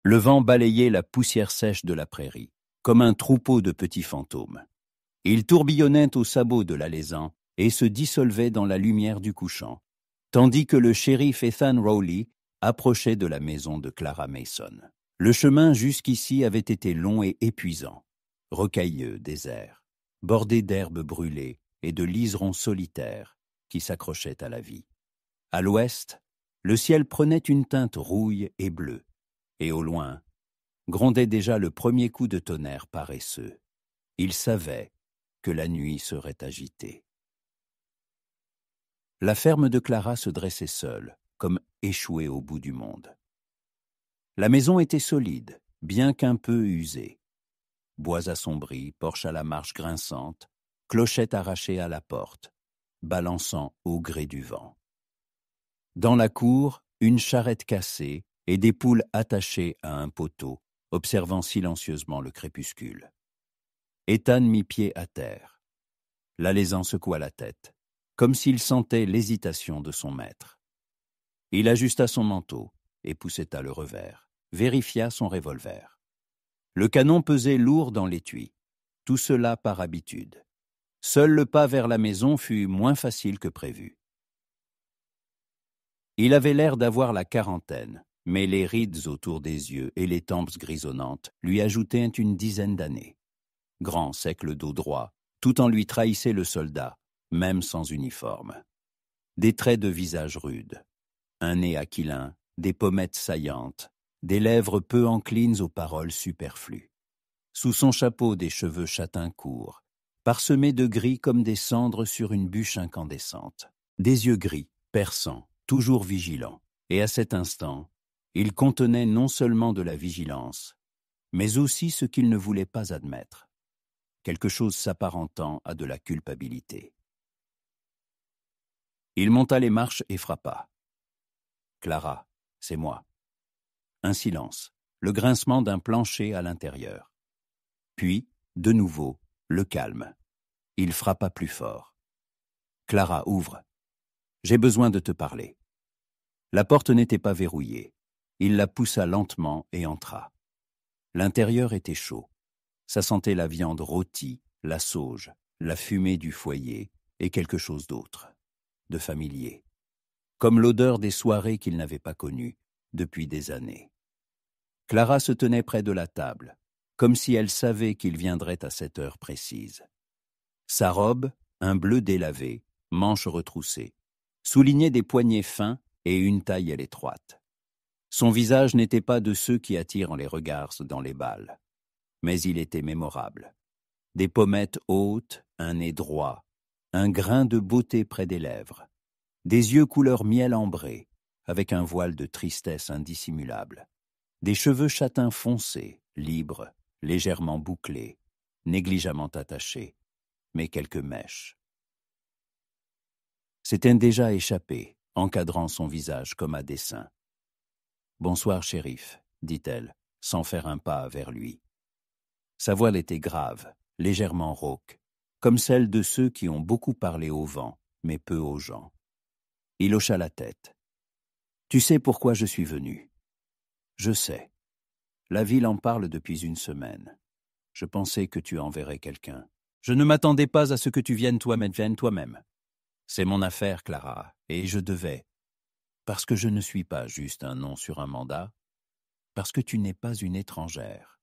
Le vent balayait la poussière sèche de la prairie, comme un troupeau de petits fantômes. Il tourbillonnait au sabot de l'alezan et se dissolvait dans la lumière du couchant, tandis que le shérif Ethan Rowley approchait de la maison de Clara Mason. Le chemin jusqu'ici avait été long et épuisant, rocailleux, désert, bordé d'herbes brûlées et de liserons solitaires qui s'accrochaient à la vie. À l'ouest, le ciel prenait une teinte rouille et bleue, et au loin, grondait déjà le premier coup de tonnerre paresseux. Il savait que la nuit serait agitée. La ferme de Clara se dressait seule, comme échouée au bout du monde. La maison était solide, bien qu'un peu usée. Bois assombris, porche à la marche grinçante, clochette arrachée à la porte, balançant au gré du vent. Dans la cour, une charrette cassée et des poules attachées à un poteau, observant silencieusement le crépuscule. Ethan mit pied à terre. L'alezan secoua la tête, comme s'il sentait l'hésitation de son maître. Il ajusta son manteau, épousseta le revers, vérifia son revolver. Le canon pesait lourd dans l'étui, tout cela par habitude. Seul le pas vers la maison fut moins facile que prévu. Il avait l'air d'avoir la quarantaine, mais les rides autour des yeux et les tempes grisonnantes lui ajoutaient une dizaine d'années. Grand, sec, le dos droit, tout en lui trahissait le soldat, même sans uniforme. Des traits de visage rudes, un nez aquilin, des pommettes saillantes, des lèvres peu enclines aux paroles superflues. Sous son chapeau, des cheveux châtains courts, parsemés de gris comme des cendres sur une bûche incandescente. Des yeux gris, perçants, toujours vigilants. Et à cet instant, il contenait non seulement de la vigilance, mais aussi ce qu'il ne voulait pas admettre, quelque chose s'apparentant à de la culpabilité. Il monta les marches et frappa. « Clara, c'est moi. » Un silence, le grincement d'un plancher à l'intérieur. Puis, de nouveau, le calme. Il frappa plus fort. « Clara, ouvre. J'ai besoin de te parler. » La porte n'était pas verrouillée. Il la poussa lentement et entra. L'intérieur était chaud. Ça sentait la viande rôtie, la sauge, la fumée du foyer et quelque chose d'autre, de familier, comme l'odeur des soirées qu'il n'avait pas connues depuis des années. Clara se tenait près de la table, comme si elle savait qu'il viendrait à cette heure précise. Sa robe, un bleu délavé, manches retroussées, soulignait des poignets fins et une taille à l'étroite. Son visage n'était pas de ceux qui attirent les regards dans les bals, mais il était mémorable. Des pommettes hautes, un nez droit, un grain de beauté près des lèvres, des yeux couleur miel ambré, avec un voile de tristesse indissimulable, des cheveux châtains foncés, libres, légèrement bouclés, négligemment attachés, mais quelques mèches. S'était déjà échappé, encadrant son visage comme à dessein. « Bonsoir, shérif, » dit-elle, sans faire un pas vers lui. Sa voix était grave, légèrement rauque, comme celle de ceux qui ont beaucoup parlé au vent, mais peu aux gens. Il hocha la tête. « Tu sais pourquoi je suis venu. »« Je sais. La ville en parle depuis une semaine. Je pensais que tu enverrais quelqu'un. Je ne m'attendais pas à ce que tu viennes toi-même. C'est mon affaire, Clara, et je devais. Parce que je ne suis pas juste un nom sur un mandat, parce que tu n'es pas une étrangère. »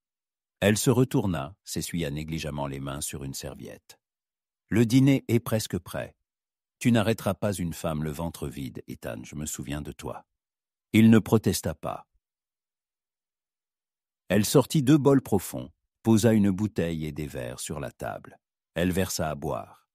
Elle se retourna, s'essuya négligemment les mains sur une serviette. « Le dîner est presque prêt. Tu n'arrêteras pas une femme le ventre vide, Ethan, je me souviens de toi. » Il ne protesta pas. Elle sortit 2 bols profonds, posa une bouteille et des verres sur la table. Elle versa à boire.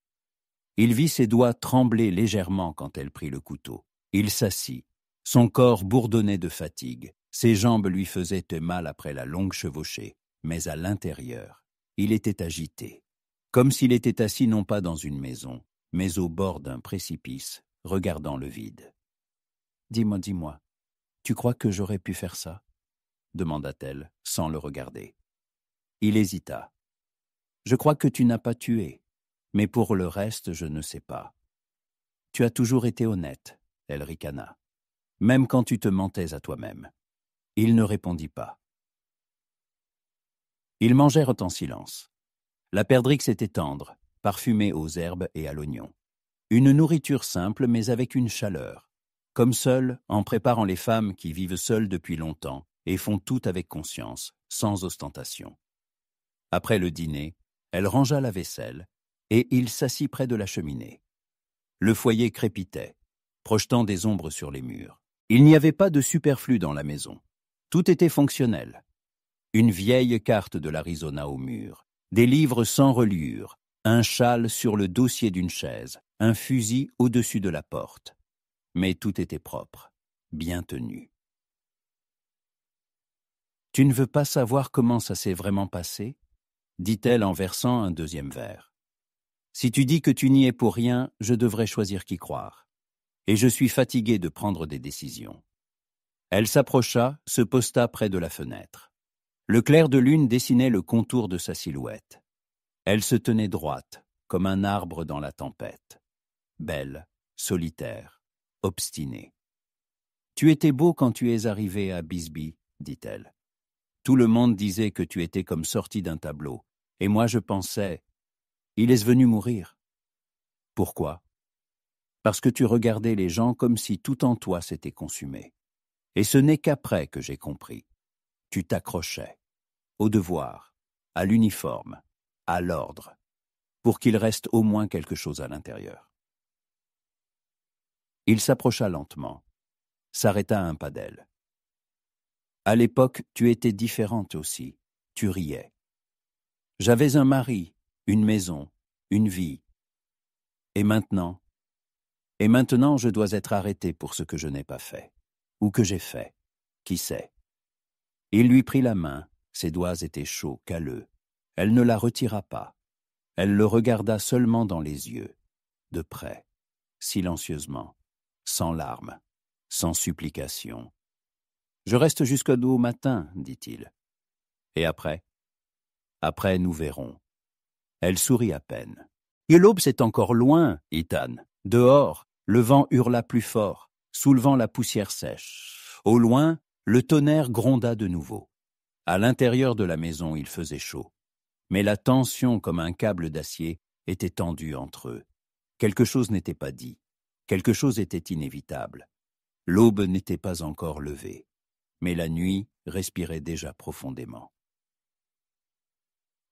Il vit ses doigts trembler légèrement quand elle prit le couteau. Il s'assit. Son corps bourdonnait de fatigue. Ses jambes lui faisaient mal après la longue chevauchée. Mais à l'intérieur, il était agité, comme s'il était assis non pas dans une maison, mais au bord d'un précipice, regardant le vide. « Dis-moi, tu crois que j'aurais pu faire ça ?» demanda-t-elle, sans le regarder. Il hésita. « Je crois que tu n'as pas tué, mais pour le reste, je ne sais pas. Tu as toujours été honnête, » elle ricana, « même quand tu te mentais à toi-même. » Il ne répondit pas. Ils mangèrent en silence. La perdrix était tendre, parfumée aux herbes et à l'oignon. Une nourriture simple mais avec une chaleur, comme seule en préparant les femmes qui vivent seules depuis longtemps et font tout avec conscience, sans ostentation. Après le dîner, elle rangea la vaisselle et il s'assit près de la cheminée. Le foyer crépitait, projetant des ombres sur les murs. Il n'y avait pas de superflu dans la maison. Tout était fonctionnel. Une vieille carte de l'Arizona au mur, des livres sans reliure, un châle sur le dossier d'une chaise, un fusil au-dessus de la porte. Mais tout était propre, bien tenu. « Tu ne veux pas savoir comment ça s'est vraiment passé ?» dit-elle en versant un deuxième verre. « Si tu dis que tu n'y es pour rien, je devrais choisir qui croire. Et je suis fatigué de prendre des décisions. » Elle s'approcha, se posta près de la fenêtre. Le clair de lune dessinait le contour de sa silhouette. Elle se tenait droite, comme un arbre dans la tempête. Belle, solitaire, obstinée. « Tu étais beau quand tu es arrivé à Bisbee, dit-elle. Tout le monde disait que tu étais comme sorti d'un tableau. Et moi je pensais, il est venu mourir. Pourquoi? Parce que tu regardais les gens comme si tout en toi s'était consumé. Et ce n'est qu'après que j'ai compris. Tu t'accrochais au devoir, à l'uniforme, à l'ordre, pour qu'il reste au moins quelque chose à l'intérieur. Il s'approcha lentement, s'arrêta à un pas d'elle. À l'époque, tu étais différente aussi, tu riais. J'avais un mari, une maison, une vie. Et maintenant, je dois être arrêté pour ce que je n'ai pas fait, ou que j'ai fait, qui sait. Il lui prit la main, ses doigts étaient chauds, calleux. Elle ne la retira pas. Elle le regarda seulement dans les yeux, de près, silencieusement, sans larmes, sans supplication. « Je reste jusqu'au matin, dit-il. Et après? Après, nous verrons. » Elle sourit à peine. « Et l'aube, c'est encore loin, Ethan. Dehors, le vent hurla plus fort, soulevant la poussière sèche. Au loin, le tonnerre gronda de nouveau. À l'intérieur de la maison, il faisait chaud. Mais la tension, comme un câble d'acier, était tendue entre eux. Quelque chose n'était pas dit. Quelque chose était inévitable. L'aube n'était pas encore levée. Mais la nuit respirait déjà profondément.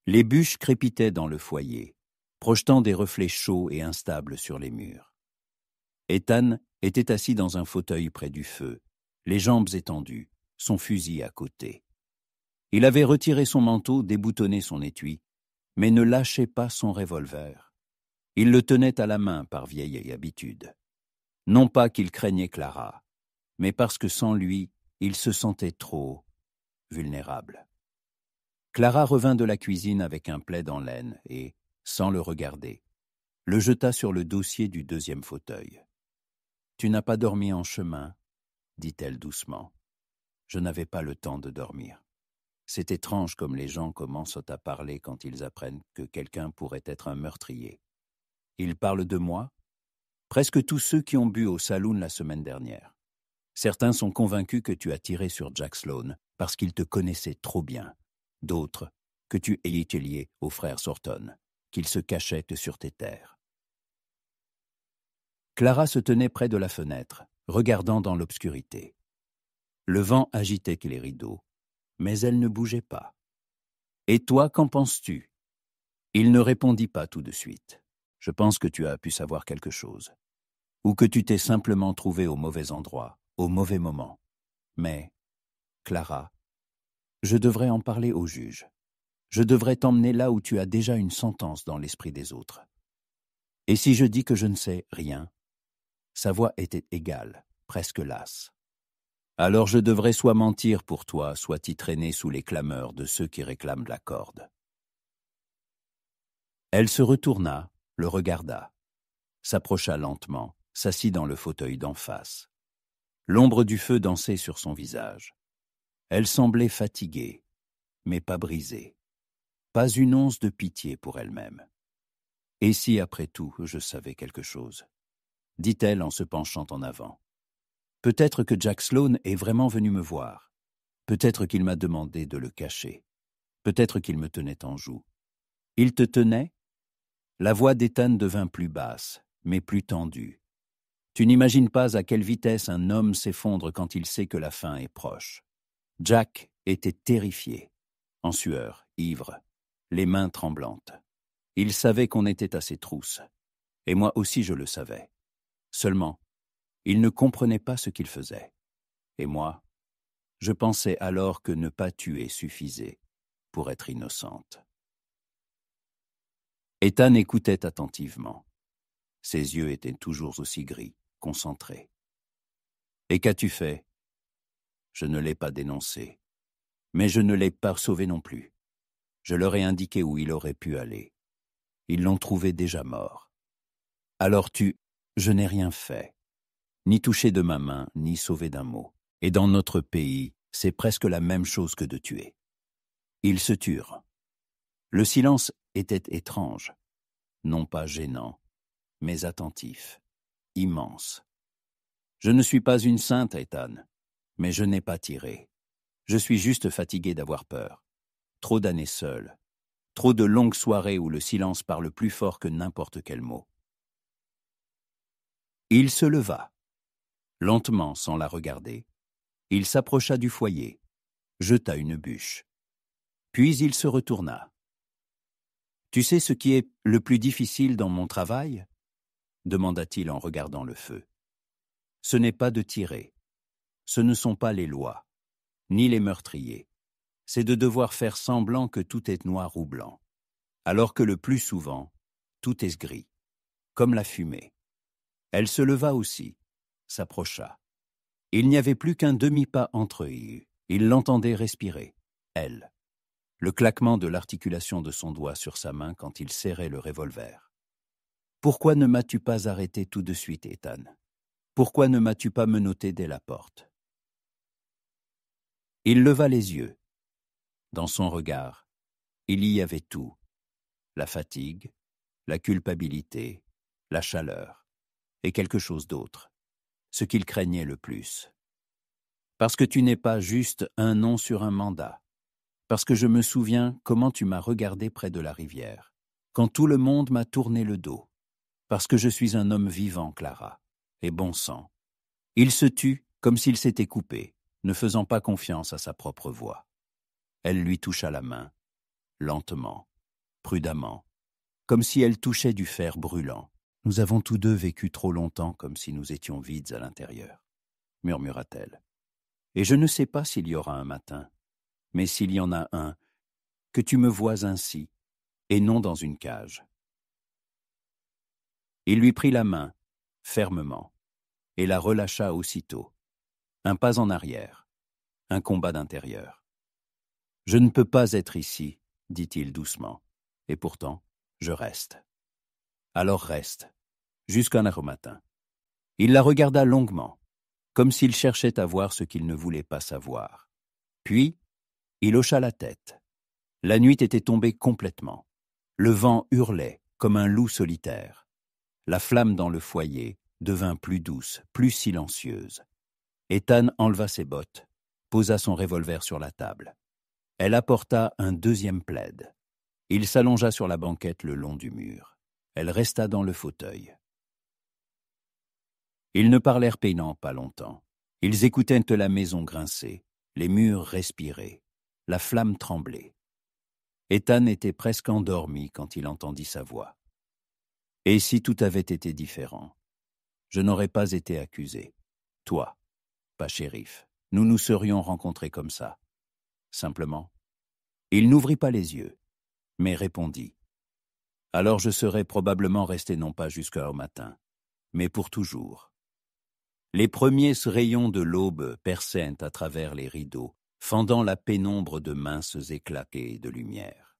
Les bûches crépitaient dans le foyer, projetant des reflets chauds et instables sur les murs. Ethan était assis dans un fauteuil près du feu, les jambes étendues, son fusil à côté. Il avait retiré son manteau, déboutonné son étui, mais ne lâchait pas son revolver. Il le tenait à la main par vieille habitude. Non pas qu'il craignait Clara, mais parce que sans lui, il se sentait trop vulnérable. Clara revint de la cuisine avec un plaid en laine et, sans le regarder, le jeta sur le dossier du deuxième fauteuil. « Tu n'as pas dormi en chemin, » dit-elle doucement. « Je n'avais pas le temps de dormir. » C'est étrange comme les gens commencent à parler quand ils apprennent que quelqu'un pourrait être un meurtrier. Ils parlent de moi? Presque tous ceux qui ont bu au saloon la semaine dernière. Certains sont convaincus que tu as tiré sur Jack Sloan parce qu'il te connaissait trop bien. D'autres, que tu es lié aux frères Sorton, qu'ils se cachaient sur tes terres. Clara se tenait près de la fenêtre, regardant dans l'obscurité. Le vent agitait les rideaux, mais elle ne bougeait pas. « Et toi, qu'en penses-tu » Il ne répondit pas tout de suite. « Je pense que tu as pu savoir quelque chose. Ou que tu t'es simplement trouvé au mauvais endroit, au mauvais moment. Mais, Clara, je devrais en parler au juge. Je devrais t'emmener là où tu as déjà une sentence dans l'esprit des autres. Et si je dis que je ne sais rien ?» Sa voix était égale, presque lasse. « Alors je devrais soit mentir pour toi, soit t'y traîner sous les clameurs de ceux qui réclament la corde. » Elle se retourna, le regarda, s'approcha lentement, s'assit dans le fauteuil d'en face. L'ombre du feu dansait sur son visage. Elle semblait fatiguée, mais pas brisée. Pas une once de pitié pour elle-même. « Et si, après tout, je savais quelque chose ?» dit-elle en se penchant en avant. « Peut-être que Jack Sloan est vraiment venu me voir. Peut-être qu'il m'a demandé de le cacher. Peut-être qu'il me tenait en joue. Il te tenait? La voix d'Ethan devint plus basse, mais plus tendue. Tu n'imagines pas à quelle vitesse un homme s'effondre quand il sait que la fin est proche. Jack était terrifié, en sueur, ivre, les mains tremblantes. Il savait qu'on était à ses trousses, et moi aussi je le savais. Seulement, il ne comprenait pas ce qu'il faisait. Et moi, je pensais alors que ne pas tuer suffisait pour être innocente. Ethan écoutait attentivement. Ses yeux étaient toujours aussi gris, concentrés. « Et qu'as-tu fait ?» Je ne l'ai pas dénoncé, mais je ne l'ai pas sauvé non plus. Je leur ai indiqué où il aurait pu aller. Ils l'ont trouvé déjà mort. Alors je n'ai rien fait, ni touché de ma main, ni sauvé d'un mot. Et dans notre pays, c'est presque la même chose que de tuer. Ils se turent. Le silence était étrange, non pas gênant, mais attentif, immense. Je ne suis pas une sainte, Ethan, mais je n'ai pas tiré. Je suis juste fatigué d'avoir peur. Trop d'années seul, trop de longues soirées où le silence parle plus fort que n'importe quel mot. Il se leva. Lentement, sans la regarder, il s'approcha du foyer, jeta une bûche. Puis il se retourna. « Tu sais ce qui est le plus difficile dans mon travail ?» demanda-t-il en regardant le feu. « Ce n'est pas de tirer. Ce ne sont pas les lois, ni les meurtriers. C'est de devoir faire semblant que tout est noir ou blanc, alors que le plus souvent, tout est gris, comme la fumée. » Elle se leva aussi, s'approcha. Il n'y avait plus qu'un demi-pas entre eux. Il l'entendait respirer, elle. Le claquement de l'articulation de son doigt sur sa main quand il serrait le revolver. « Pourquoi ne m'as-tu pas arrêté tout de suite, Ethan? Pourquoi ne m'as-tu pas menotté dès la porte ?» Il leva les yeux. Dans son regard, il y avait tout. La fatigue, la culpabilité, la chaleur, et quelque chose d'autre, ce qu'il craignait le plus. « Parce que tu n'es pas juste un nom sur un mandat. Parce que je me souviens comment tu m'as regardé près de la rivière, quand tout le monde m'a tourné le dos. Parce que je suis un homme vivant, Clara, et bon sang. » Il se tut comme s'il s'était coupé, ne faisant pas confiance à sa propre voix. Elle lui toucha la main, lentement, prudemment, comme si elle touchait du fer brûlant. « Nous avons tous deux vécu trop longtemps comme si nous étions vides à l'intérieur, » murmura-t-elle. « Et je ne sais pas s'il y aura un matin, mais s'il y en a un, que tu me vois ainsi, et non dans une cage. » Il lui prit la main, fermement, et la relâcha aussitôt. Un pas en arrière, un combat d'intérieur. « Je ne peux pas être ici, » dit-il doucement, « et pourtant, je reste. » « Alors reste, jusqu'à un autre matin. » Il la regarda longuement, comme s'il cherchait à voir ce qu'il ne voulait pas savoir. Puis, il hocha la tête. La nuit était tombée complètement. Le vent hurlait comme un loup solitaire. La flamme dans le foyer devint plus douce, plus silencieuse. Ethan enleva ses bottes, posa son revolver sur la table. Elle apporta un deuxième plaid. Il s'allongea sur la banquette le long du mur. Elle resta dans le fauteuil. Ils ne parlèrent pas longtemps. Ils écoutaient la maison grincer, les murs respirer, la flamme trembler. Ethan était presque endormi quand il entendit sa voix. « Et si tout avait été différent? Je n'aurais pas été accusé. Toi, pas shérif. Nous nous serions rencontrés comme ça. » Simplement. Il n'ouvrit pas les yeux, mais répondit. « Alors je serais probablement resté non pas jusqu'au matin, mais pour toujours. » Les premiers rayons de l'aube perçaient à travers les rideaux, fendant la pénombre de minces éclatées de lumière.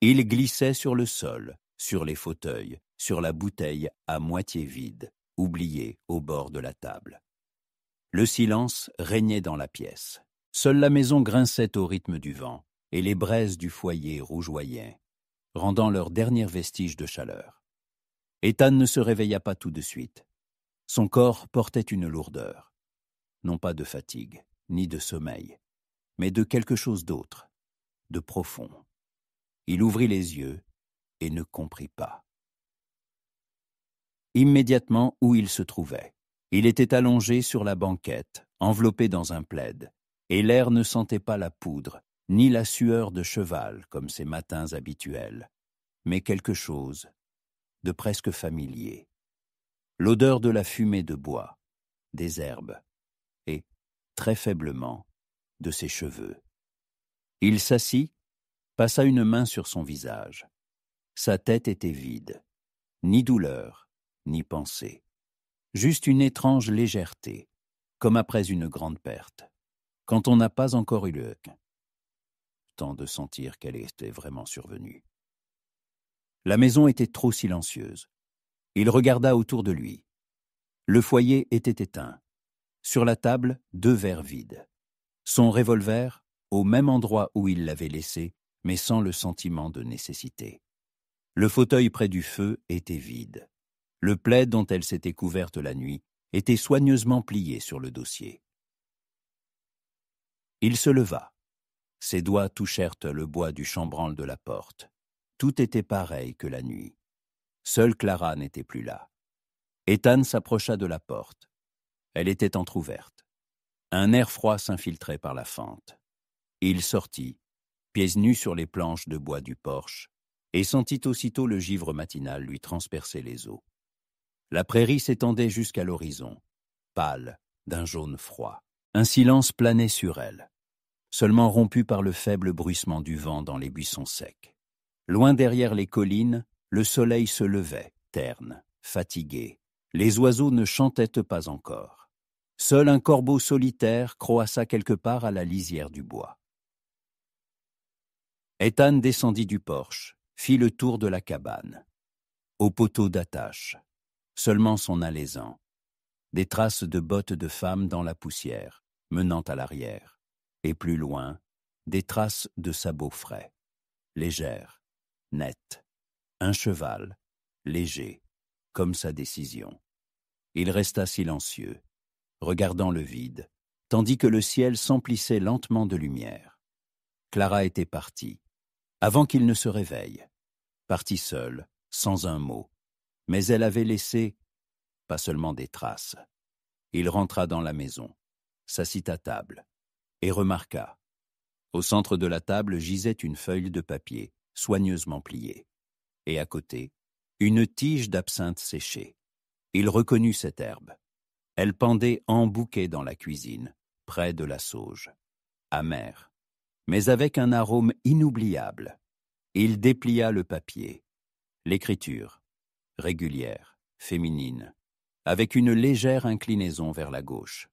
Ils glissaient sur le sol, sur les fauteuils, sur la bouteille à moitié vide, oubliée au bord de la table. Le silence régnait dans la pièce. Seule la maison grinçait au rythme du vent, et les braises du foyer rougeoyaient, rendant leur dernier vestige de chaleur. Ethan ne se réveilla pas tout de suite. Son corps portait une lourdeur, non pas de fatigue, ni de sommeil, mais de quelque chose d'autre, de profond. Il ouvrit les yeux et ne comprit pas. Immédiatement où il se trouvait, il était allongé sur la banquette, enveloppé dans un plaid, et l'air ne sentait pas la poudre, ni la sueur de cheval comme ses matins habituels, mais quelque chose de presque familier. L'odeur de la fumée de bois, des herbes, et, très faiblement, de ses cheveux. Il s'assit, passa une main sur son visage. Sa tête était vide, ni douleur, ni pensée. Juste une étrange légèreté, comme après une grande perte, quand on n'a pas encore eu le temps de sentir qu'elle était vraiment survenue. La maison était trop silencieuse. Il regarda autour de lui. Le foyer était éteint. Sur la table, 2 verres vides. Son revolver, au même endroit où il l'avait laissé, mais sans le sentiment de nécessité. Le fauteuil près du feu était vide. Le plaid dont elle s'était couverte la nuit était soigneusement plié sur le dossier. Il se leva. Ses doigts touchèrent le bois du chambranle de la porte. Tout était pareil que la nuit. Seule Clara n'était plus là. Ethan s'approcha de la porte. Elle était entr'ouverte. Un air froid s'infiltrait par la fente. Il sortit, pieds nus sur les planches de bois du porche, et sentit aussitôt le givre matinal lui transpercer les os. La prairie s'étendait jusqu'à l'horizon, pâle, d'un jaune froid. Un silence planait sur elle, seulement rompu par le faible bruissement du vent dans les buissons secs. Loin derrière les collines, le soleil se levait, terne, fatigué. Les oiseaux ne chantaient pas encore. Seul un corbeau solitaire croassa quelque part à la lisière du bois. Ethan descendit du porche, fit le tour de la cabane. Au poteau d'attache, seulement son alezan. Des traces de bottes de femme dans la poussière, menant à l'arrière. Et plus loin, des traces de sabots frais, légères, nettes. Un cheval, léger, comme sa décision. Il resta silencieux, regardant le vide, tandis que le ciel s'emplissait lentement de lumière. Clara était partie, avant qu'il ne se réveille, partie seule, sans un mot, mais elle avait laissé, pas seulement des traces. Il rentra dans la maison, s'assit à table, et remarqua. Au centre de la table gisait une feuille de papier, soigneusement pliée, et à côté, une tige d'absinthe séchée. Il reconnut cette herbe. Elle pendait en bouquet dans la cuisine, près de la sauge. Amère, mais avec un arôme inoubliable. Il déplia le papier. L'écriture, régulière, féminine, avec une légère inclinaison vers la gauche.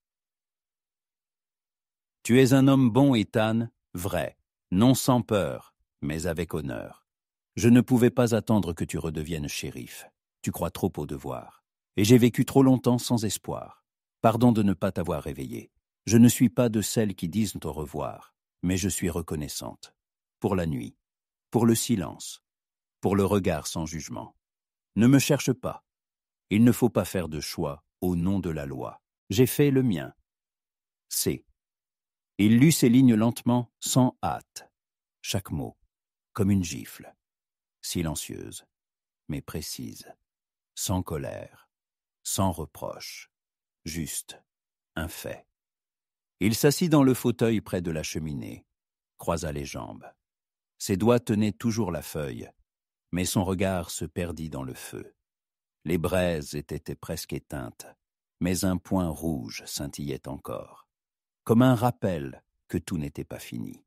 Tu es un homme bon, Ethan, vrai, non sans peur, mais avec honneur. Je ne pouvais pas attendre que tu redeviennes shérif. Tu crois trop au devoir. Et j'ai vécu trop longtemps sans espoir. Pardon de ne pas t'avoir réveillé. Je ne suis pas de celles qui disent au revoir, mais je suis reconnaissante. Pour la nuit, pour le silence, pour le regard sans jugement. Ne me cherche pas. Il ne faut pas faire de choix au nom de la loi. J'ai fait le mien. C'est. Il lut ces lignes lentement, sans hâte. Chaque mot, comme une gifle. Silencieuse, mais précise. Sans colère, sans reproche. Juste, un fait. Il s'assit dans le fauteuil près de la cheminée, croisa les jambes. Ses doigts tenaient toujours la feuille, mais son regard se perdit dans le feu. Les braises étaient presque éteintes, mais un point rouge scintillait encore, comme un rappel que tout n'était pas fini.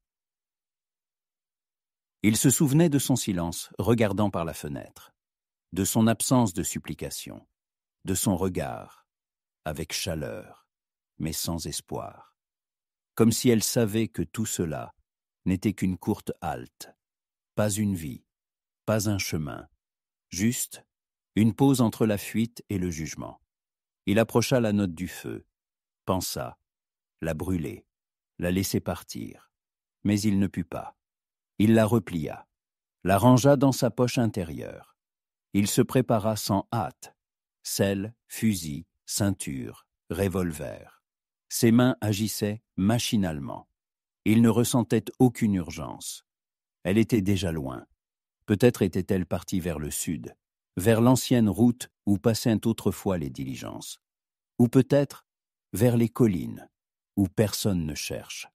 Il se souvenait de son silence, regardant par la fenêtre, de son absence de supplication, de son regard, avec chaleur, mais sans espoir, comme si elle savait que tout cela n'était qu'une courte halte, pas une vie, pas un chemin, juste une pause entre la fuite et le jugement. Il approcha la note du feu, pensa, la brûler, la laisser partir, mais il ne put pas. Il la replia, la rangea dans sa poche intérieure. Il se prépara sans hâte, selle, fusil, ceinture, revolver. Ses mains agissaient machinalement. Il ne ressentait aucune urgence, Elle était déjà loin. Peut-être était-elle partie vers le sud, vers l'ancienne route où passaient autrefois les diligences. Ou peut-être vers les collines, où personne ne cherche,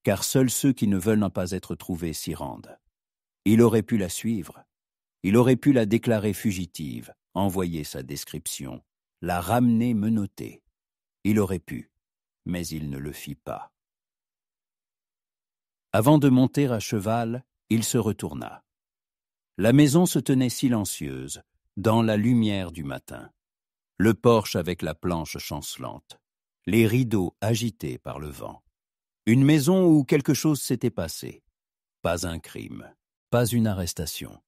car seuls ceux qui ne veulent pas être trouvés s'y rendent. Il aurait pu la suivre. Il aurait pu la déclarer fugitive, envoyer sa description, la ramener menottée. Il aurait pu, mais il ne le fit pas. Avant de monter à cheval, il se retourna. La maison se tenait silencieuse, dans la lumière du matin. Le porche avec la planche chancelante, les rideaux agités par le vent. Une maison où quelque chose s'était passé. Pas un crime, pas une arrestation.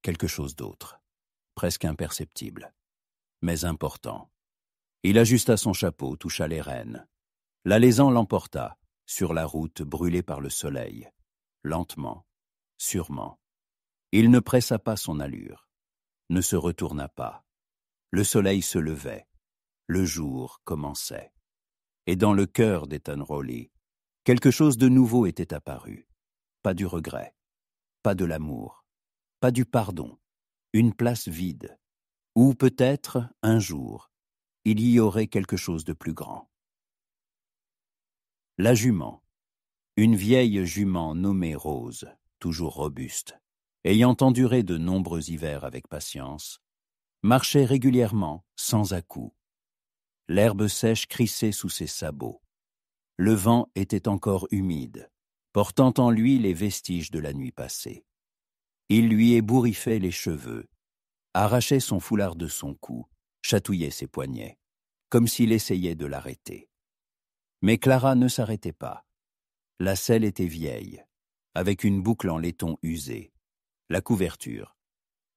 Quelque chose d'autre, presque imperceptible, mais important. Il ajusta son chapeau, toucha les rênes. L'alezan l'emporta, sur la route brûlée par le soleil, lentement, sûrement. Il ne pressa pas son allure, ne se retourna pas. Le soleil se levait, le jour commençait. Et dans le cœur d'Ethan Rowley, quelque chose de nouveau était apparu. Pas du regret, pas de l'amour, pas du pardon, une place vide, où peut-être, un jour, il y aurait quelque chose de plus grand. La jument, une vieille jument nommée Rose, toujours robuste, ayant enduré de nombreux hivers avec patience, marchait régulièrement, sans à-coups. L'herbe sèche crissait sous ses sabots. Le vent était encore humide, portant en lui les vestiges de la nuit passée. Il lui ébouriffait les cheveux, arrachait son foulard de son cou, chatouillait ses poignets, comme s'il essayait de l'arrêter. Mais Clara ne s'arrêtait pas. La selle était vieille, avec une boucle en laiton usée. La couverture,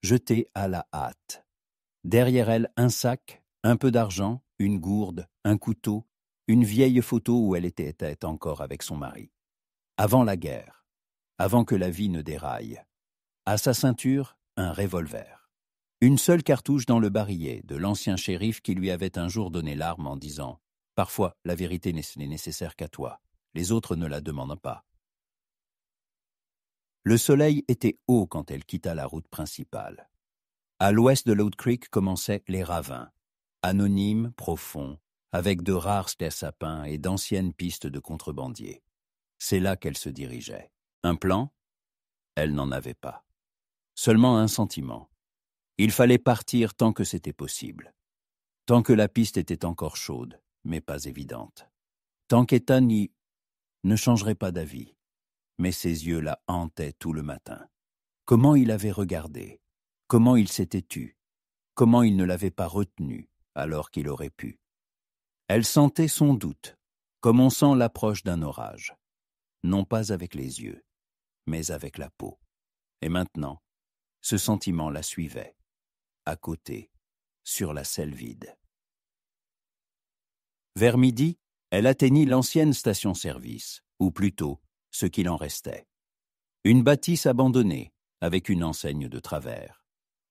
jetée à la hâte. Derrière elle, un sac, un peu d'argent, une gourde, un couteau, une vieille photo où elle était encore avec son mari. Avant la guerre, avant que la vie ne déraille. À sa ceinture, un revolver. Une seule cartouche dans le barillet de l'ancien shérif qui lui avait un jour donné l'arme en disant « Parfois, la vérité n'est nécessaire qu'à toi. Les autres ne la demandent pas. » Le soleil était haut quand elle quitta la route principale. À l'ouest de l'Oat Creek commençaient les ravins, anonymes, profonds, avec de rares sapins et d'anciennes pistes de contrebandiers. C'est là qu'elle se dirigeait. Un plan? Elle n'en avait pas. Seulement un sentiment. Il fallait partir tant que c'était possible. Tant que la piste était encore chaude, mais pas évidente. Tant qu'Ethan ne changerait pas d'avis. Mais ses yeux la hantaient tout le matin. Comment il avait regardé, comment il s'était tu, comment il ne l'avait pas retenu alors qu'il aurait pu. Elle sentait son doute, comme on sent l'approche d'un orage. Non pas avec les yeux, mais avec la peau. Et maintenant, ce sentiment la suivait, à côté, sur la selle vide. Vers midi, elle atteignit l'ancienne station-service, ou plutôt, ce qu'il en restait. Une bâtisse abandonnée, avec une enseigne de travers.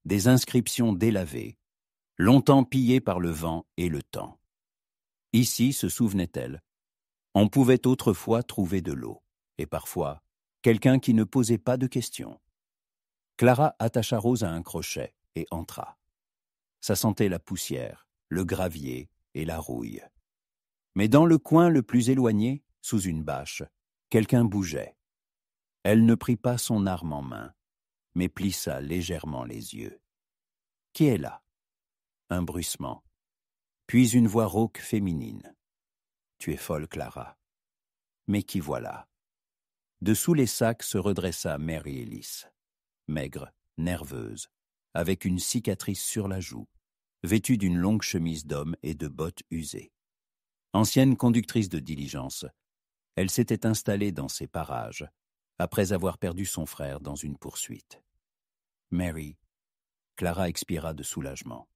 Des inscriptions délavées, longtemps pillées par le vent et le temps. Ici, se souvenait-elle, on pouvait autrefois trouver de l'eau, et parfois, quelqu'un qui ne posait pas de questions. Clara attacha Rose à un crochet et entra. Ça sentait la poussière, le gravier et la rouille. Mais dans le coin le plus éloigné, sous une bâche, quelqu'un bougeait. Elle ne prit pas son arme en main, mais plissa légèrement les yeux. Qui est là? Un bruissement. Puis une voix rauque féminine. Tu es folle, Clara. Mais qui voilà? Dessous les sacs se redressa Mary Ellis, maigre, nerveuse, avec une cicatrice sur la joue, vêtue d'une longue chemise d'homme et de bottes usées. Ancienne conductrice de diligence, elle s'était installée dans ces parages, après avoir perdu son frère dans une poursuite. Mary, Clara expira de soulagement.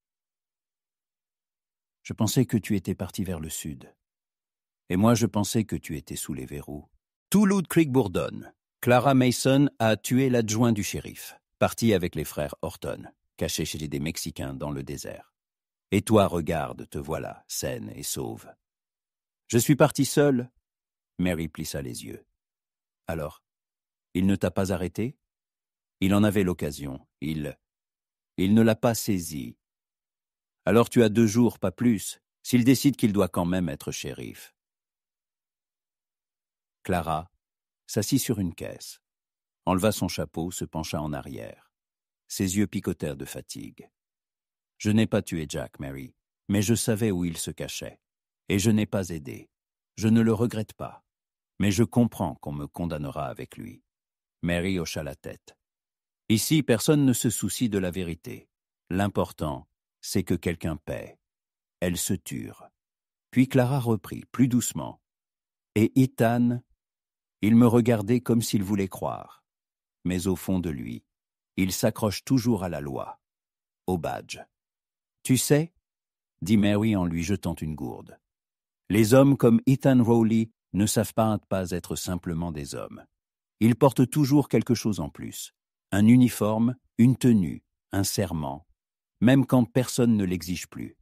Je pensais que tu étais partie vers le sud. Et moi, je pensais que tu étais sous les verrous. Tout l'Oat Creek bourdonne. Clara Mason a tué l'adjoint du shérif, parti avec les frères Horton, cachés chez des Mexicains dans le désert. Et toi, regarde, te voilà, saine et sauve. Je suis partie seule. Mary plissa les yeux. Alors, Il ne t'a pas arrêté? Il en avait l'occasion. Il ne l'a pas saisi. Alors tu as 2 jours, pas plus, s'il décide qu'il doit quand même être shérif. Clara s'assit sur une caisse, enleva son chapeau, se pencha en arrière. Ses yeux picotèrent de fatigue. Je n'ai pas tué Jack, Mary, mais je savais où il se cachait. Et je n'ai pas aidé. Je ne le regrette pas. Mais je comprends qu'on me condamnera avec lui. Mary hocha la tête. Ici, personne ne se soucie de la vérité. L'important, c'est que quelqu'un paie. Elles se turent. Puis Clara reprit, plus doucement. Et Ethan, il me regardait comme s'il voulait croire. Mais au fond de lui, il s'accroche toujours à la loi, au badge. Tu sais, dit Mary en lui jetant une gourde, les hommes comme Ethan Rowley ne savent pas être simplement des hommes. Ils portent toujours quelque chose en plus. Un uniforme, une tenue, un serment, même quand personne ne l'exige plus.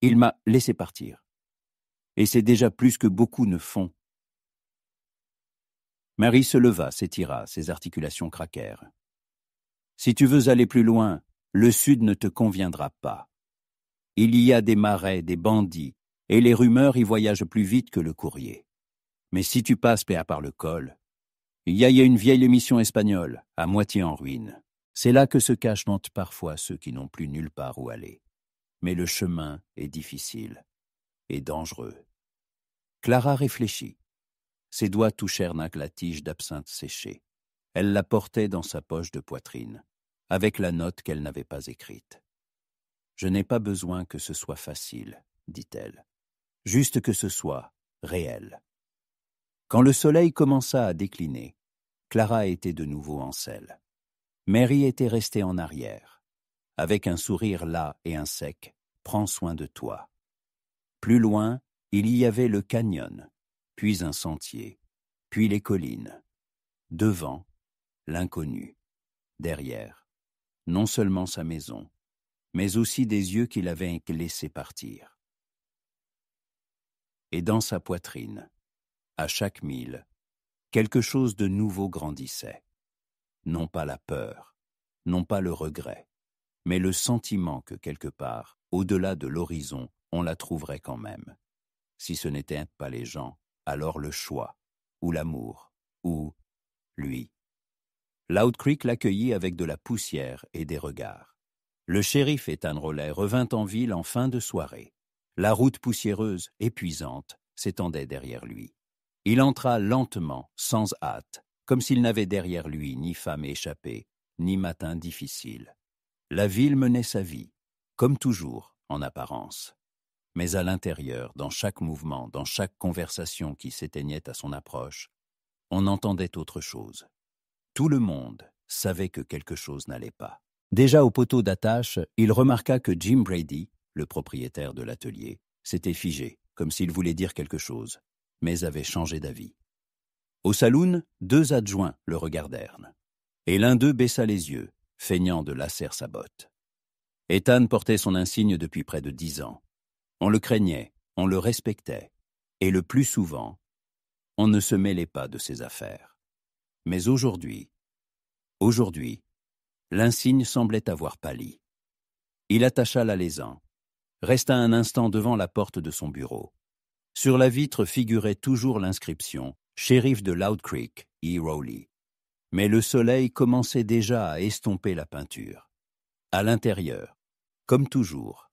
Il m'a laissé partir. Et c'est déjà plus que beaucoup ne font. Mary se leva, s'étira, ses articulations craquèrent. Si tu veux aller plus loin, le sud ne te conviendra pas. Il y a des marais, des bandits, et les rumeurs y voyagent plus vite que le courrier. Mais si tu passes par le col, il y a une vieille émission espagnole, à moitié en ruine. C'est là que se cachent parfois ceux qui n'ont plus nulle part où aller. Mais le chemin est difficile et dangereux. Clara réfléchit. Ses doigts touchèrent la tige d'absinthe séchée. Elle la portait dans sa poche de poitrine, avec la note qu'elle n'avait pas écrite. « Je n'ai pas besoin que ce soit facile, dit-elle. Juste que ce soit réel. » Quand le soleil commença à décliner, Clara était de nouveau en selle. Mary était restée en arrière. Avec un sourire las et un sec, « Prends soin de toi. » Plus loin, il y avait le canyon, puis un sentier, puis les collines. Devant, l'inconnu. Derrière, non seulement sa maison, mais aussi des yeux qu'il avait laissés partir. Et dans sa poitrine, à chaque mille, quelque chose de nouveau grandissait. Non pas la peur, non pas le regret, mais le sentiment que quelque part, au-delà de l'horizon, on la trouverait quand même. Si ce n'était pas les gens, alors le choix, ou l'amour, ou lui. Loud Creek l'accueillit avec de la poussière et des regards. Le shérif Ethan Rowley revint en ville en fin de soirée. La route poussiéreuse, épuisante, s'étendait derrière lui. Il entra lentement, sans hâte, comme s'il n'avait derrière lui ni femme échappée, ni matin difficile. La ville menait sa vie, comme toujours, en apparence. Mais à l'intérieur, dans chaque mouvement, dans chaque conversation qui s'éteignait à son approche, on entendait autre chose. Tout le monde savait que quelque chose n'allait pas. Déjà au poteau d'attache, il remarqua que Jim Brady, le propriétaire de l'atelier, s'était figé, comme s'il voulait dire quelque chose, mais avait changé d'avis. Au saloon, 2 adjoints le regardèrent, et l'un d'eux baissa les yeux, feignant de lasser sa botte. Ethan portait son insigne depuis près de 10 ans. On le craignait, on le respectait, et le plus souvent, on ne se mêlait pas de ses affaires. Mais aujourd'hui, l'insigne semblait avoir pâli. Il attacha l'alezan, resta un instant devant la porte de son bureau. Sur la vitre figurait toujours l'inscription « Shérif de Loud Creek, E. Rowley ». Mais le soleil commençait déjà à estomper la peinture. À l'intérieur, comme toujours,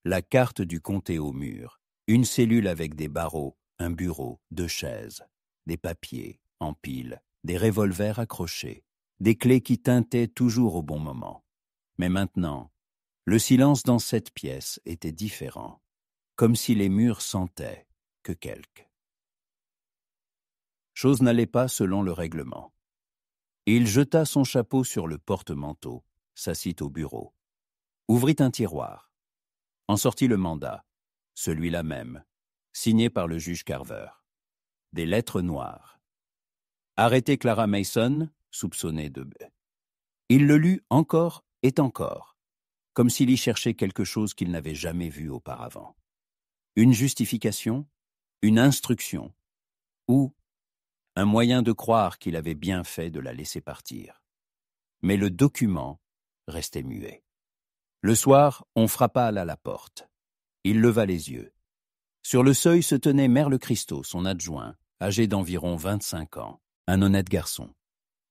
la carte du comté au mur, une cellule avec des barreaux, un bureau, 2 chaises, des papiers en pile, des revolvers accrochés, des clés qui tintaient toujours au bon moment. Mais maintenant, le silence dans cette pièce était différent, comme si les murs sentaient que quelque chose n'allait pas selon le règlement. Il jeta son chapeau sur le porte-manteau, s'assit au bureau, ouvrit un tiroir, en sortit le mandat, celui-là même, signé par le juge Carver. Des lettres noires. Arrêtez Clara Mason, soupçonnée de... Il le lut encore et encore, comme s'il y cherchait quelque chose qu'il n'avait jamais vu auparavant. Une justification, une instruction, ou un moyen de croire qu'il avait bien fait de la laisser partir. Mais le document restait muet. Le soir, on frappa à la porte. Il leva les yeux. Sur le seuil se tenait Merle Christo, son adjoint, âgé d'environ 25 ans, un honnête garçon,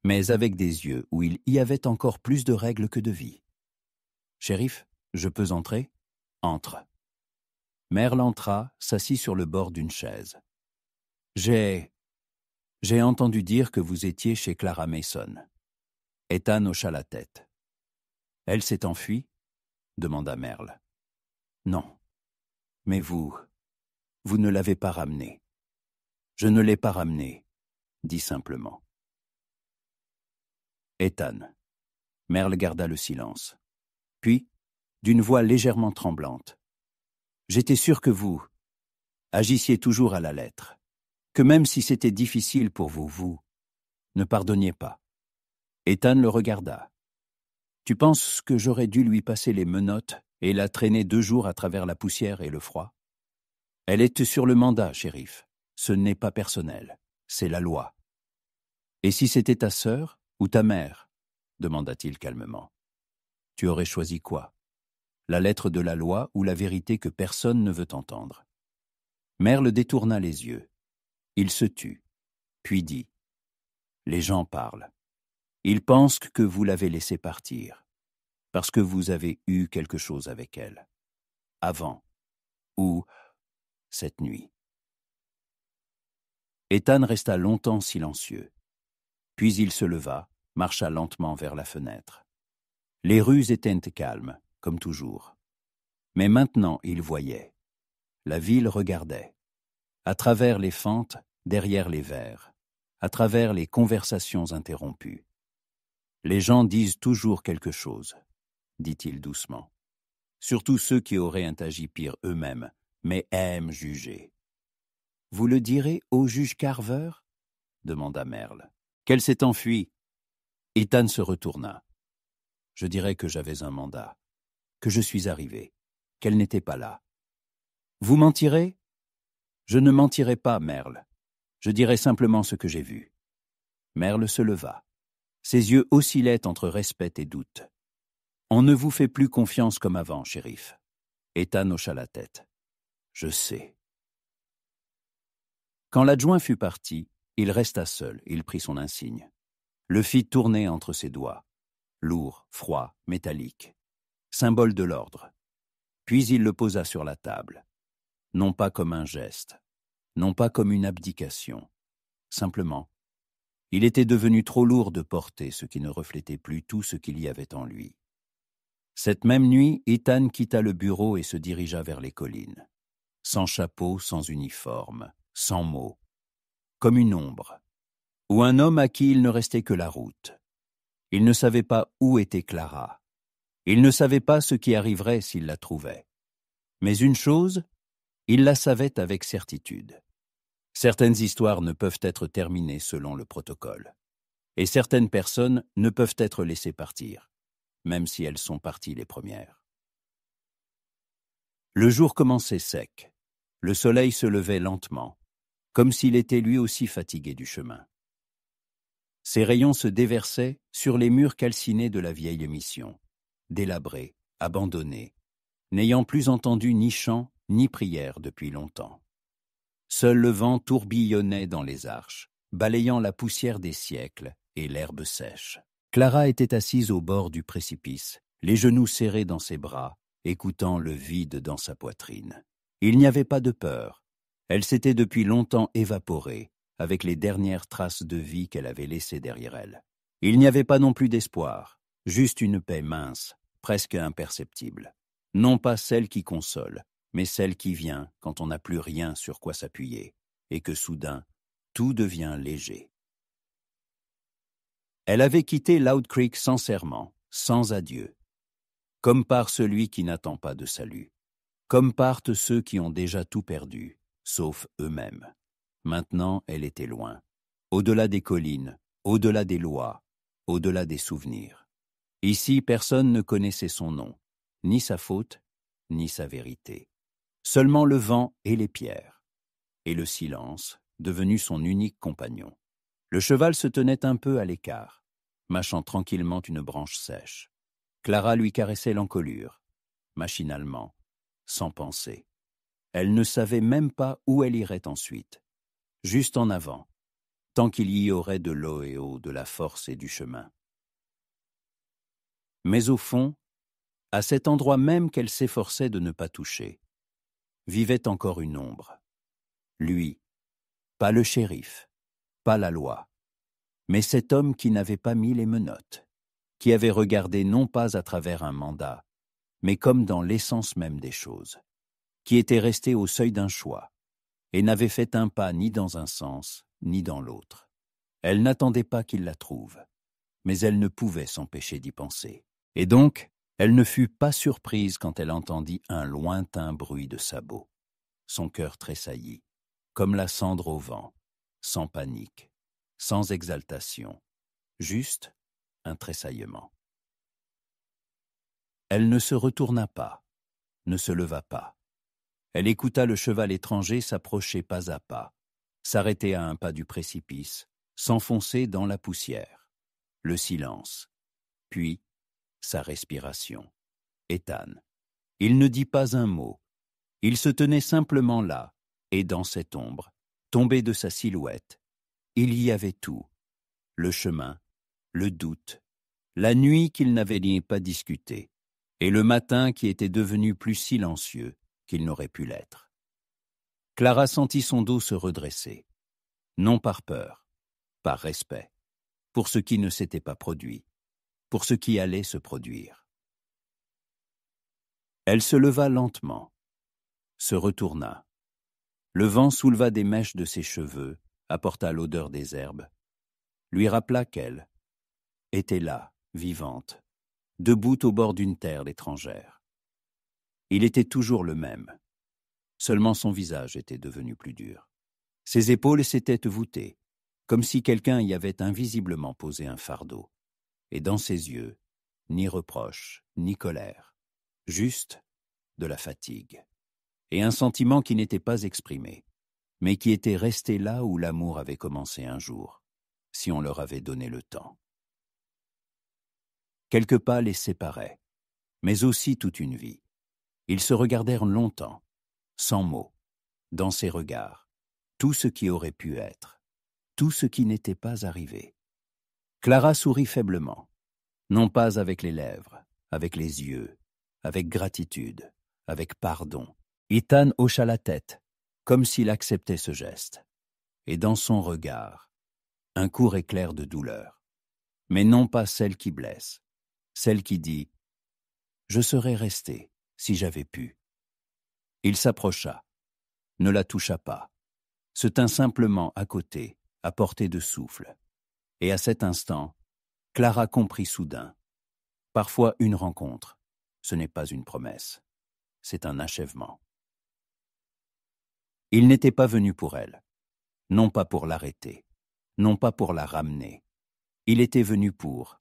mais avec des yeux où il y avait encore plus de règles que de vie. « Shérif, je peux entrer ?»« Entre. » Merle entra, s'assit sur le bord d'une chaise. « J'ai entendu dire que vous étiez chez Clara Mason. » Ethan hocha la tête. « Elle s'est enfuie ?» demanda Merle. « Non. Mais vous ne l'avez pas ramenée. »« Je ne l'ai pas ramenée, » dit simplement. « Ethan. » Merle garda le silence. Puis, d'une voix légèrement tremblante, « J'étais sûr que vous agissiez toujours à la lettre, que même si c'était difficile pour vous ne pardonniez pas. » Ethan le regarda. « Tu penses que j'aurais dû lui passer les menottes et la traîner 2 jours à travers la poussière et le froid? Elle est sur le mandat, shérif. Ce n'est pas personnel, c'est la loi. »« Et si c'était ta sœur ou ta mère ?» demanda-t-il calmement. « Tu aurais choisi quoi? La lettre de la loi ou la vérité que personne ne veut entendre ?» Merle détourna les yeux. Il se tut, puis dit « Les gens parlent. Ils pensent que vous l'avez laissée partir, parce que vous avez eu quelque chose avec elle. Avant, ou cette nuit. » Ethan resta longtemps silencieux. Puis il se leva, marcha lentement vers la fenêtre. Les rues étaient calmes, comme toujours. Mais maintenant il voyait. La ville regardait. À travers les fentes, derrière les verres, à travers les conversations interrompues. « Les gens disent toujours quelque chose, » dit-il doucement. « Surtout ceux qui auraient agi pire eux-mêmes, mais aiment juger. »« Vous le direz au juge Carver ?» demanda Merle. « Qu'elle s'est enfuie. » Ethan se retourna. « Je dirais que j'avais un mandat, que je suis arrivé, qu'elle n'était pas là. »« Vous mentirez ?» ?»« Je ne mentirai pas, Merle. Je dirai simplement ce que j'ai vu. » Merle se leva. Ses yeux oscillaient entre respect et doute. « On ne vous fait plus confiance comme avant, shérif. » Ethan hocha la tête. « Je sais. » Quand l'adjoint fut parti, il resta seul, il prit son insigne. Le fit tourner entre ses doigts. Lourd, froid, métallique. Symbole de l'ordre. Puis il le posa sur la table. Non pas comme un geste, non pas comme une abdication. Simplement, il était devenu trop lourd de porter ce qui ne reflétait plus tout ce qu'il y avait en lui. Cette même nuit, Ethan quitta le bureau et se dirigea vers les collines. Sans chapeau, sans uniforme, sans mots. Comme une ombre. Ou un homme à qui il ne restait que la route. Il ne savait pas où était Clara. Il ne savait pas ce qui arriverait s'il la trouvait. Mais une chose, il la savait avec certitude. Certaines histoires ne peuvent être terminées selon le protocole. Et certaines personnes ne peuvent être laissées partir, même si elles sont parties les premières. Le jour commençait sec. Le soleil se levait lentement, comme s'il était lui aussi fatigué du chemin. Ses rayons se déversaient sur les murs calcinés de la vieille mission, délabrés, abandonnés, n'ayant plus entendu ni chant ni prière depuis longtemps. Seul le vent tourbillonnait dans les arches, balayant la poussière des siècles et l'herbe sèche. Clara était assise au bord du précipice, les genoux serrés dans ses bras, écoutant le vide dans sa poitrine. Il n'y avait pas de peur. Elle s'était depuis longtemps évaporée, avec les dernières traces de vie qu'elle avait laissées derrière elle. Il n'y avait pas non plus d'espoir, juste une paix mince, presque imperceptible. Non pas celle qui console, mais celle qui vient quand on n'a plus rien sur quoi s'appuyer, et que soudain, tout devient léger. Elle avait quitté Loud Creek sans serment, sans adieu. Comme part celui qui n'attend pas de salut. Comme partent ceux qui ont déjà tout perdu, sauf eux-mêmes. Maintenant, elle était loin. Au-delà des collines, au-delà des lois, au-delà des souvenirs. Ici, personne ne connaissait son nom, ni sa faute, ni sa vérité. Seulement le vent et les pierres. Et le silence, devenu son unique compagnon. Le cheval se tenait un peu à l'écart, mâchant tranquillement une branche sèche. Clara lui caressait l'encolure, machinalement, sans penser. Elle ne savait même pas où elle irait ensuite, juste en avant, tant qu'il y aurait de l'eau et eau, de la force et du chemin. Mais au fond, à cet endroit même qu'elle s'efforçait de ne pas toucher, vivait encore une ombre. Lui, pas le shérif, pas la loi, mais cet homme qui n'avait pas mis les menottes, qui avait regardé non pas à travers un mandat, mais comme dans l'essence même des choses, qui était resté au seuil d'un choix, et n'avait fait un pas ni dans un sens, ni dans l'autre. Elle n'attendait pas qu'il la trouve, mais elle ne pouvait s'empêcher d'y penser. Et donc, elle ne fut pas surprise quand elle entendit un lointain bruit de sabots. Son cœur tressaillit, comme la cendre au vent, sans panique, sans exaltation, juste un tressaillement. Elle ne se retourna pas, ne se leva pas. Elle écouta le cheval étranger s'approcher pas à pas, s'arrêter à un pas du précipice, s'enfoncer dans la poussière. Le silence, puis sa respiration. Ethan. Il ne dit pas un mot. Il se tenait simplement là, et dans cette ombre, tombée de sa silhouette, il y avait tout. Le chemin, le doute, la nuit qu'il n'avait pas discutée, et le matin qui était devenu plus silencieux qu'il n'aurait pu l'être. Clara sentit son dos se redresser, non par peur, par respect, pour ce qui ne s'était pas produit, pour ce qui allait se produire. Elle se leva lentement, se retourna. Le vent souleva des mèches de ses cheveux, apporta l'odeur des herbes, lui rappela qu'elle était là, vivante, debout au bord d'une terre étrangère. Il était toujours le même, seulement son visage était devenu plus dur. Ses épaules s'étaient voûtées, comme si quelqu'un y avait invisiblement posé un fardeau, et dans ses yeux, ni reproche, ni colère, juste de la fatigue, et un sentiment qui n'était pas exprimé, mais qui était resté là où l'amour avait commencé un jour, si on leur avait donné le temps. Quelques pas les séparaient, mais aussi toute une vie. Ils se regardèrent longtemps, sans mots, dans ses regards, tout ce qui aurait pu être, tout ce qui n'était pas arrivé. Clara sourit faiblement, non pas avec les lèvres, avec les yeux, avec gratitude, avec pardon. Ethan hocha la tête, comme s'il acceptait ce geste. Et dans son regard, un court éclair de douleur. Mais non pas celle qui blesse, celle qui dit « Je serais resté si j'avais pu ». Il s'approcha, ne la toucha pas, se tint simplement à côté, à portée de souffle. Et à cet instant, Clara comprit soudain. Parfois une rencontre, ce n'est pas une promesse, c'est un achèvement. Il n'était pas venu pour elle, non pas pour l'arrêter, non pas pour la ramener. Il était venu pour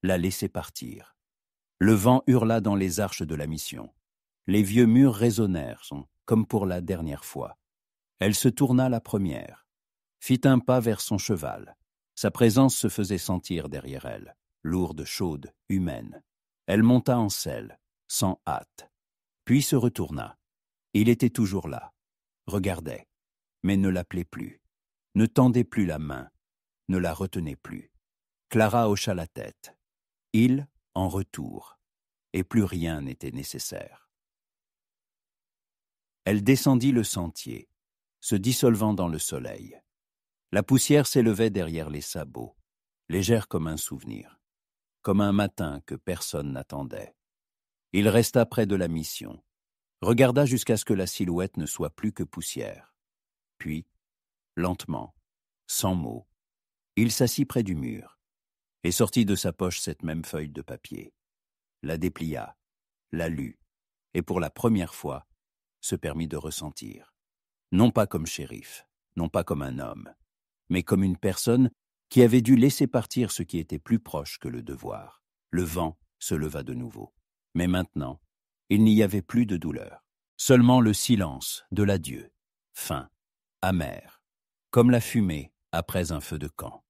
la laisser partir. Le vent hurla dans les arches de la mission. Les vieux murs résonnèrent, comme pour la dernière fois. Elle se tourna la première, fit un pas vers son cheval. Sa présence se faisait sentir derrière elle, lourde, chaude, humaine. Elle monta en selle, sans hâte, puis se retourna. Il était toujours là, regardait, mais ne l'appelait plus, ne tendait plus la main, ne la retenait plus. Clara hocha la tête. Il, en retour, et plus rien n'était nécessaire. Elle descendit le sentier, se dissolvant dans le soleil. La poussière s'élevait derrière les sabots, légère comme un souvenir, comme un matin que personne n'attendait. Il resta près de la mission, regarda jusqu'à ce que la silhouette ne soit plus que poussière. Puis, lentement, sans mots, il s'assit près du mur et sortit de sa poche cette même feuille de papier, la déplia, la lut, et pour la première fois, se permit de ressentir. Non pas comme shérif, non pas comme un homme, mais comme une personne qui avait dû laisser partir ce qui était plus proche que le devoir. Le vent se leva de nouveau. Mais maintenant, il n'y avait plus de douleur. Seulement le silence de l'adieu, fin, amer, comme la fumée après un feu de camp.